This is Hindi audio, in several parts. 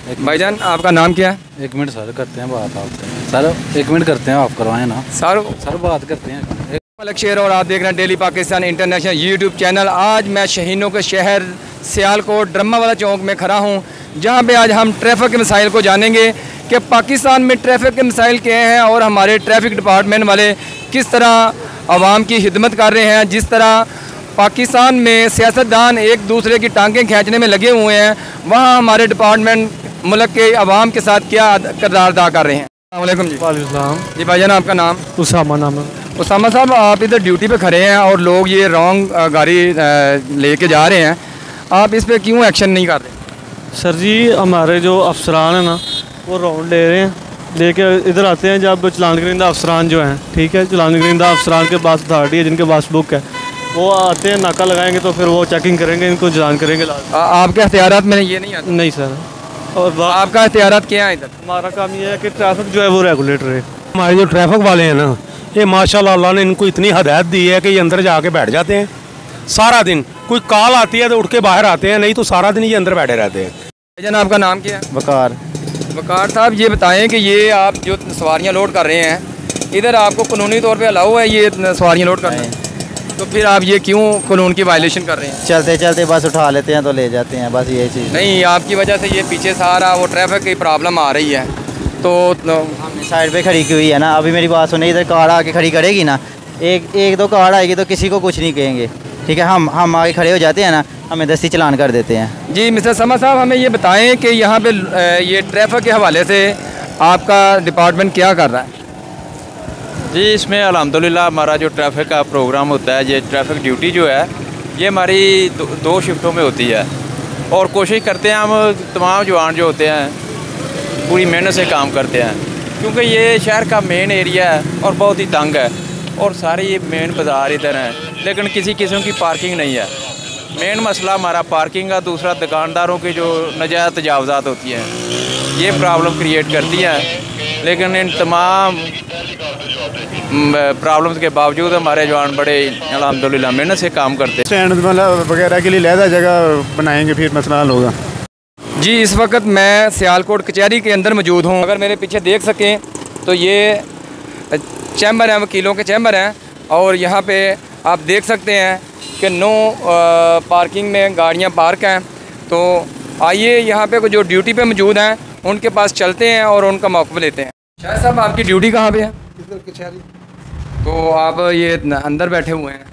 भाईजान आपका नाम क्या है? 1 मिनट सर, करते हैं बात आपसे। सर 1 मिनट करते हैं, आप करवाएं ना सर बात करते हैं। मलिक शेर और आप देख रहे हैं daily Pakistan international YouTube channel. आज मैं शहीनों के शहर सियालकोट ड्रमा वाला चौक में खड़ा हूँ, जहाँ पे आज हम ट्रैफिक के मसाइल को जानेंगे कि पाकिस्तान में ट्रैफिक के मसाइल क्या हैं और हमारे ट्रैफिक डिपार्टमेंट वाले किस तरह आवाम की खिदमत कर रहे हैं। जिस तरह पाकिस्तान में सियासतदान एक दूसरे की टांगें खींचने में लगे हुए हैं, वहाँ हमारे डिपार्टमेंट मुल्क के अवाम के साथ क्या किरदार अदा कर रहे हैं। अस्सलाम जी। वालेकुम जी भाईजान आपका नाम? उसामा नाम है। उसामा साहब, आप इधर ड्यूटी पे खड़े हैं और लोग ये रॉन्ग गाड़ी लेके जा रहे हैं, आप इस पे क्यों एक्शन नहीं कर रहे? सर जी, हमारे जो अफसरान हैं ना, वो राउंड ले रहे हैं, लेके इधर आते हैं जब चलान करिंदा अफसरान जो हैं, ठीक है, चलान करिंदा अफसरान के पास अथॉरिटी है, जिनके पास बुक है, वो आते हैं, नाका लगाएंगे तो फिर वो चेकिंग करेंगे, इनको चलान करेंगे। आपके इख्तियारात में ये नहीं आता? नहीं सर। और आपका इख्तियारात क्या है इधर? हमारा काम ये है कि ट्रैफिक जो है वो रेगुलेटर है। हमारे जो ट्रैफिक वाले हैं ना, ये माशाल्लाह अल्लाह ने इनको इतनी हदायत दी है कि ये अंदर जाके बैठ जाते हैं सारा दिन। कोई कॉल आती है तो उठ के बाहर आते हैं, नहीं तो सारा दिन ये अंदर बैठे रहते हैं। भाईजान आपका नाम क्या है? वकार। वकार साहब, ये बताएं कि ये आप जो सवारियाँ लोड कर रहे हैं, इधर आपको कानूनी तौर पे अलाउ है ये सवारियाँ लोड करना, तो फिर आप ये क्यों कानून की वायलेशन कर रहे हैं? चलते चलते बस उठा लेते हैं तो ले जाते हैं, बस ये चीज़ नहीं, आपकी वजह से ये पीछे सारा वो ट्रैफिक की प्रॉब्लम आ रही है। तो हमने साइड पे खड़ी की हुई है ना, अभी मेरी बात सुनिए, इधर कार आके खड़ी करेगी ना, एक दो कार आएगी तो किसी को कुछ नहीं कहेंगे, ठीक है। हम आगे खड़े हो जाते हैं ना, हमें दस्ती चलान कर देते हैं। जी मिस्टर समा साहब, हमें ये बताएं कि यहाँ पे ये ट्रैफिक के हवाले से आपका डिपार्टमेंट क्या कर रहा है? जी, इसमें अल्हम्दुलिल्लाह हमारा जो ट्रैफिक का प्रोग्राम होता है, ये ट्रैफिक ड्यूटी जो है, ये हमारी दो शिफ्टों में होती है और कोशिश करते हैं हम तमाम जवान जो होते हैं पूरी मेहनत से काम करते हैं, क्योंकि ये शहर का मेन एरिया है और बहुत ही तंग है और सारे ये मेन बाज़ार इधर हैं, लेकिन किसी किस्म की पार्किंग नहीं है। मेन मसला हमारा पार्किंग का, दूसरा दुकानदारों की जो नाजायज़ तजावज़ात होती हैं, ये प्रॉब्लम क्रिएट करती हैं। लेकिन इन तमाम प्रॉब्लम्स के बावजूद हमारे जवान बड़े अल्हम्दुलिल्लाह मेहनत से काम करते हैं। स्टैंड मतलब वगैरह के लिए लहदा जगह बनाएंगे, फिर मसला हल होगा। जी, इस वक्त मैं सियालकोट कचहरी के अंदर मौजूद हूँ। अगर मेरे पीछे देख सकें तो ये चैम्बर हैं, वकीलों के चैम्बर हैं, और यहाँ पे आप देख सकते हैं कि नो पार्किंग में गाड़ियाँ पार्क हैं। तो आइए यहाँ पे जो ड्यूटी पे मौजूद हैं उनके पास चलते हैं और उनका मौक़िफ़ लेते हैं। शायद साहब, आपकी ड्यूटी कहाँ पे है? कचहरी। तो आप ये अंदर बैठे हुए हैं?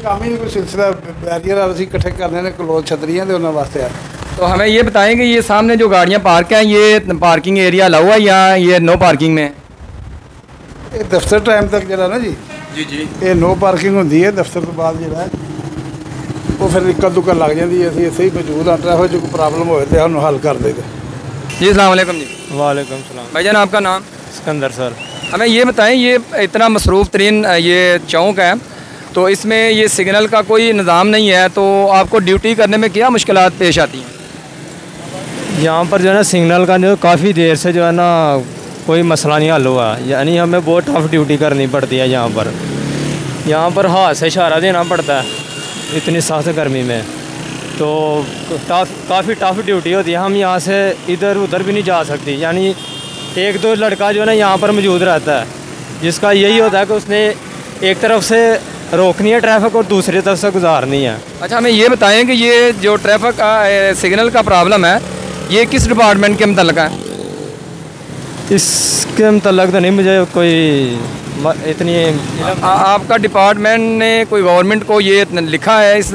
काम ही कोई सिलसिला बैरियर अभी इकट्ठे करने ने क्लोज छतरियाँ दे उन्होंने वास्ते है। तो हमें ये बताएं कि ये सामने जो गाड़ियाँ पार्क हैं, ये पार्किंग एरिया अलाउ है या ये नो पार्किंग में? ये दफ्तर टाइम तक जरा ना जी जी ये नो पार्किंग होती है, दफ्तर तो बाद जो है वो फिर इक्का दुक्का लग जाती है। इसे ही मौजूद हाँ, ट्रैफिक जो कोई प्रॉब्लम हो तो हम हल कर देगा जी। अस्सलाम वालेकुम जी। वालेकुम सलाम। भाईजान आपका नाम? सिकंदर सर। हमें ये बताएं, ये इतना मसरूफ़ तरीन ये चौक है, तो इसमें ये सिग्नल का कोई निज़ाम नहीं है, तो आपको ड्यूटी करने में क्या मुश्किलात पेश आती हैं? यहाँ पर जो है ना सिग्नल का जो काफ़ी देर से जो है ना कोई मसला नहीं हल हुआ, यानी हमें बहुत टफ ड्यूटी करनी पड़ती है यहाँ पर हाथ से इशारा देना पड़ता है इतनी सख्त गर्मी में, तो काफ़ी टफ ड्यूटी होती है। हम यहाँ से इधर उधर भी नहीं जा सकती, यानी एक दो लड़का जो है ना यहाँ पर मौजूद रहता है, जिसका यही होता है कि उसने एक तरफ से रोकनी है ट्रैफिक और दूसरी तरफ से गुजारनी है। अच्छा, हमें ये बताएं कि ये जो ट्रैफिक का सिग्नल का प्रॉब्लम है, ये किस डिपार्टमेंट के मतलब है? इसके मतलब तो नहीं मुझे कोई इतनी आपका डिपार्टमेंट ने कोई गवर्नमेंट को ये लिखा है इस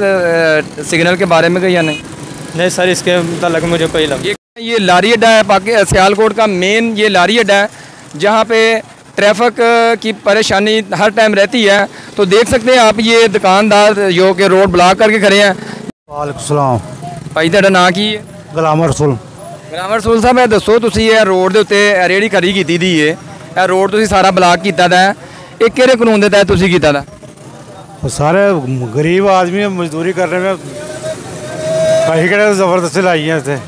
सिग्नल के बारे में या नहीं? नहीं सर, इसके मतलब मुझे कोई ये लारी अड्डा है सियालकोट का मेन, ये लारी अड्डा है जहाँ पे ट्रैफिक की परेशानी हर टाइम रहती है। तो देख सकते हैं आप, ये दुकानदार जो कि रोड ब्लॉक करके खड़े हैं। वालेकुम सलाम भाई तेरा नाम की है? गुलाम रसूल। गुलाम रसूल साहब, मैं दसो तुसी ये रोड के उत्ते रेहड़ी खड़ी की दी है, रोड तुसी सारा ब्लॉक किया था, ये किहड़े कानून के तहत तुसी कीता था? सारे गरीब आदमी मजदूरी करने में कहीं किहड़े जबरदस्ती लाई है इत्थे।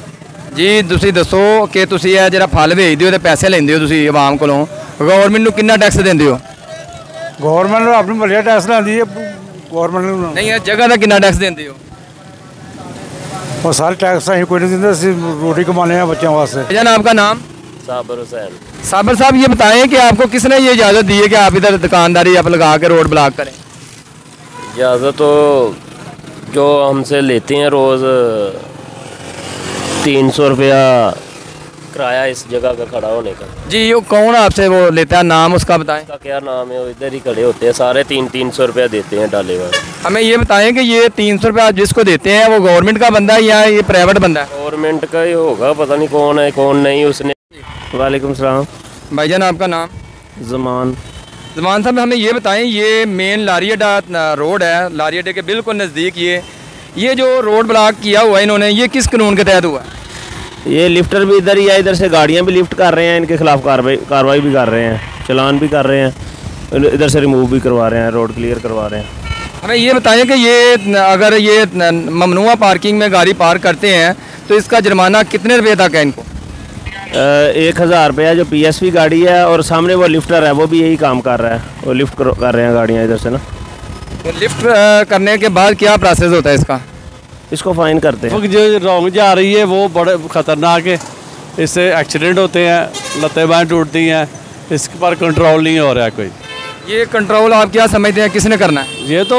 जी, तुसी दसो कि तुसी ये जिहड़ा फल भेजदे हो ते पैसे लेंदे हो तुसी आवाम कोलों, गवर्नमेंट नूं कितना टैक्स देंदे हो? गवर्नमेंट अपनी बढ़िया टैक्स लाती है गवर्नमेंट नहीं, जगह का कितना टैक्स देंदे हो? और सारे टैक्स अं कोई नहीं देंगे, रोटी कमाने हैं बच्चों वास्ते। भाईजान आपका नाम? साबर हुसैन। साबर साहब ये बताएं कि आपको किसने ये इजाज़त दी है कि आप इधर दुकानदारी आप लगा के रोड ब्लॉक करें? इजाज़त तो जो हमसे लेते हैं रोज़ 300 रुपया किराया इस जगह का खड़ा होने का। जी ये कौन आपसे वो लेता है, नाम उसका बताएं। उसका क्या नाम है? वो इधर ही खड़े होते हैं सारे, 300 रुपया देते हैं डाले हुए। हमें ये बताएं कि ये 300 रुपया जिसको देते हैं वो गवर्नमेंट का बंदा है या ये प्राइवेट बंदा है? गवर्नमेंट का ही होगा, पता नहीं कौन है कौन नहीं। उसने वालेकुम सलाम। भाईजान आपका नाम? ज़मान। ज़मान साहब हमें ये बताएं, ये मेन लारी अड्डा रोड है, लारी अड्डे के बिल्कुल नज़दीक ये जो रोड ब्लॉक किया हुआ है इन्होंने, ये किस कानून के तहत हुआ है? ये लिफ्टर भी इधर ही है, इधर से गाड़ियाँ भी लिफ्ट कर रहे हैं, इनके खिलाफ कार्रवाई भी कर रहे हैं, चलान भी कर रहे हैं, इधर से रिमूव भी करवा रहे हैं, रोड क्लियर करवा रहे हैं। हमें ये बताएं कि ये अगर ये ममनुआ पार्किंग में गाड़ी पार्क करते हैं तो इसका जुर्माना कितने रुपये तक है इनको? 1000 रुपया जो PSV गाड़ी है, और सामने वो लिफ्टर है वो भी यही काम कर रहा है, वो लिफ्ट कर रहे हैं गाड़ियाँ इधर से ना। तो लिफ्ट करने के बाद क्या प्रोसेस होता है इसका? इसको फाइन करते हैं। जो रॉन्ग जा रही है वो बड़े ख़तरनाक है, इससे एक्सीडेंट होते हैं, लत्तें बाएँ टूटती हैं, इस पर कंट्रोल नहीं हो रहा है कोई। ये कंट्रोल आप क्या समझते हैं किसने करना है? ये तो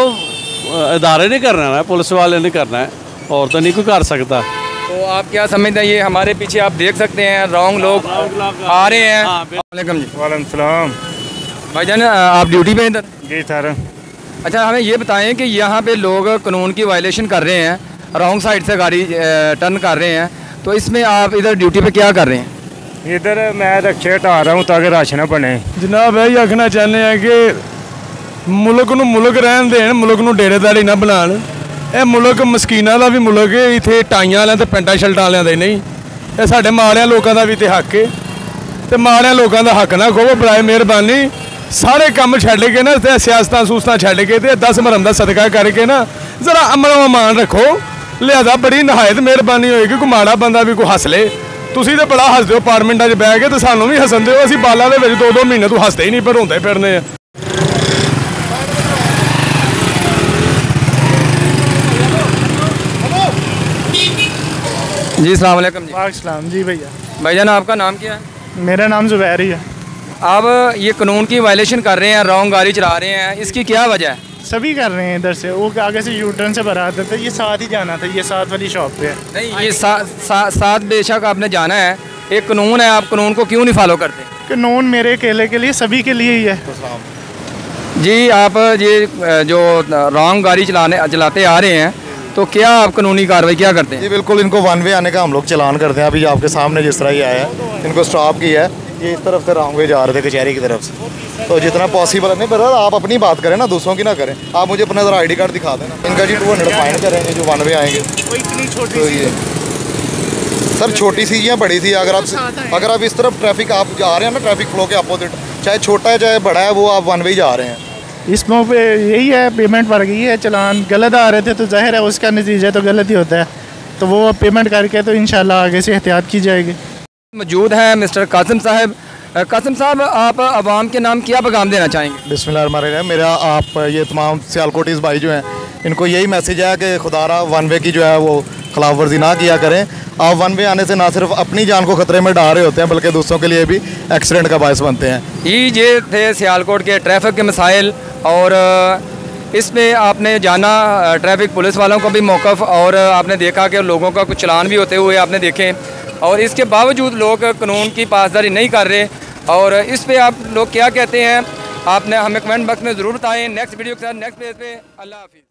इदारे नहीं करना है, पुलिस वाले नहीं करना है, और तो नहीं कोई कर सकता। तो आप क्या समझते हैं? ये हमारे पीछे आप देख सकते हैं रॉन्ग लोग आ रहे हैं। वालेकुम जी। वालेकुम सलाम। भाईजान आप ड्यूटी पे हैं इधर? जी सर। अच्छा हमें ये बताएं कि यहाँ पे लोग कानून की वायलेशन कर रहे हैं, रॉन्ग साइड से गाड़ी टर्न कर रहे हैं, तो इसमें आप इधर ड्यूटी पे क्या कर रहे हैं? इधर मैं रक्शे हटा रहा हूँ ताकि रश ना बने। जनाब यही आखना चाहते हैं कि मुल्क नूं मुल्क रहन देन, मुल्क नूं डेरेदारी ना बनान। ਇਹ ਮੁਲਕ ਮਸਕੀਨਾਂ ਦਾ ਵੀ ਮੁਲਕ ਹੈ, ਇੱਥੇ ਟਾਈਆਂ ਵਾਲਿਆਂ ਤੇ ਪੈਂਟਾਂ ਸ਼ਰਟਾਂ ਵਾਲਿਆਂ ਦਾ ਹੀ ਨਹੀਂ। ਇਹ ਸਾਡੇ ਮਾੜਿਆਂ ਲੋਕਾਂ ਦਾ ਵੀ ਤੇ ਹੱਕ ਹੈ, ਤੇ ਮਾੜਿਆਂ ਲੋਕਾਂ ਦਾ ਹੱਕ ਨਾ ਖੋਵੋ। ਬਰਾਏ ਮਿਹਰਬਾਨੀ ਸਾਰੇ ਕੰਮ ਛੱਡ ਕੇ ਨਾ ਤੇ ਸਿਆਸਤਾਂ ਸੂਸਤਾਂ ਛੱਡ ਕੇ ਤੇ 10 ਮੁਹਰਮ ਦਾ ਸਦਕਾ ਕਰਕੇ ਨਾ ਜ਼ਰਾ ਅਮਨ ਅਮਾਨ ਰੱਖੋ। ਲਿਹਾਜ਼ਾ ਬੜੀ ਨਹਾਇਤ ਮਿਹਰਬਾਨੀ ਹੋਏਗੀ ਕੋਈ ਮਾੜਾ ਬੰਦਾ ਵੀ ਕੋਈ ਹੱਸ ਲੇ। ਤੁਸੀਂ ਤੇ ਬੜਾ ਹੱਸਦੇ ਹੋ ਪਾਰਲੀਮੈਂਟਾਂ 'ਚ ਬਹਿ ਕੇ, ਤੇ ਸਾਨੂੰ ਵੀ ਹੱਸਣ ਦਿਓ। ਅਸੀਂ ਬਾਲਾਂ ਦੇ ਵਿੱਚ 2-2 ਮਹੀਨੇ ਤੋਂ ਹੱਸਦੇ ਹੀ ਨਹੀਂ, ਪਰ ਹੁੰਦੇ ਫਿਰਨੇ ਆ। जी अस्सलाम वालेकुम जी। वालेकुम जी भैया। भाईजान आपका नाम क्या है? मेरा नाम जुबैर ही है। आप ये कानून की वायलेशन कर रहे हैं, रॉन्ग गाड़ी चला रहे हैं, इसकी क्या वजह है? सभी कर रहे हैं, इधर से वो आगे से यू टर्न से भरा आता था, ये साथ ही जाना था, ये साथ वाली शॉप पे है। नहीं ये साथ बेशक आपने जाना है, एक कानून है, आप कानून को क्यों नहीं फॉलो करते? कानून मेरे अकेले के लिए, सभी के लिए ही है। जी आप ये जो रॉन्ग गाड़ी चलाते आ रहे हैं तो क्या आप कानूनी कार्रवाई क्या करते हैं? जी बिल्कुल, इनको वन वे आने का हम लोग चलान करते हैं। अभी आपके सामने जिस तरह ही आया है, इनको स्टॉप किया है, ये इस तरफ से रॉन्ग वे जा रहे थे कचहरी की तरफ से। तो जितना पॉसिबल है, नहीं पर आप अपनी बात करें ना, दूसरों की ना करें। आप मुझे अपना ज़रा ID कार्ड दिखा देना। इनका जी 200 फाइन करेंगे जो वन वे आएंगे। तो ये सर छोटी सी या बड़ी सी, अगर आप इस तरफ ट्रैफिक आप जा रहे हैं ना, ट्रैफिक फ्लो के अपोजिट, चाहे छोटा है चाहे बड़ा है, वो आप वन वे ही जा रहे हैं। इसमें पे यही है, पेमेंट भर गई है, चलान गलत आ रहे थे तो जाहिर है उसका नतीजा तो गलत ही होता है, तो वो पेमेंट करके तो इंशाल्लाह आगे से एहतियात की जाएगी। मौजूद हैं मिस्टर कासिम साहब। कासिम साहब आप आवाम के नाम क्या पैगाम देना चाहेंगे? बिस्मिल्लाहिर्रहमानिर्रहीम। मेरा आप ये तमाम सियालकोटीज़ भाई जो हैं, इनको यही मैसेज है कि खुदारा वन वे की जो है वो खिलाफ वर्जी ना किया करें। आप वन वे आने से ना सिर्फ अपनी जान को ख़तरे में डाल रहे होते हैं, बल्कि दूसरों के लिए भी एक्सीडेंट का बायस बनते हैं। ये थे सियालकोट के ट्रैफिक के मसाइल, और इसमें आपने जाना ट्रैफिक पुलिस वालों को भी मौक़िफ़, और आपने देखा कि लोगों का कुछ चलान भी होते हुए आपने देखे, और इसके बावजूद लोग कानून की पासदारी नहीं कर रहे। और इस पे आप लोग क्या कहते हैं, आपने हमें कमेंट बॉक्स में ज़रूर बताएं। नेक्स्ट वीडियो के साथ नेक्स्ट पेज पे। अल्लाह हाफिज़।